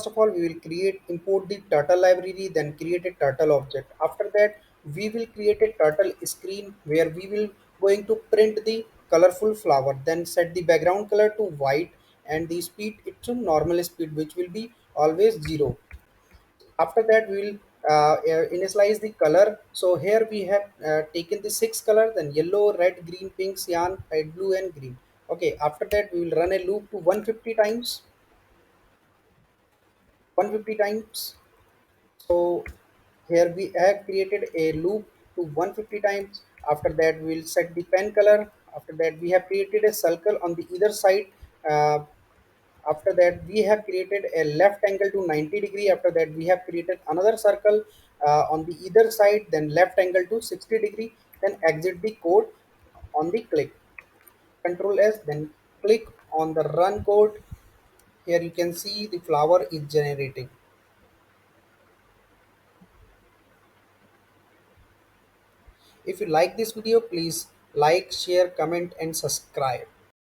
of all we will create import the turtle library, then create a turtle object. After that we will create a turtle screen where we will going to print the colorful flower, then set the background color to white and the speed it to normal speed, which will be always 0. After that we will initialize the color. So here we have taken the six color, then yellow, red, green, pink, cyan, light blue and green. Okay, after that we will run a loop to 150 times, 150 times. So here we have created a loop to 150 times. After that we will set the pen color. After that we have created a circle on the either side. uh, After that we have created a left angle to 90 degree. After that we have created another circle on the either side, then left angle to 60 degree. Then exit the code on the click, control s, then click on the run code. Here you can see the flower is generating. If you like this video, please like, share, comment and subscribe.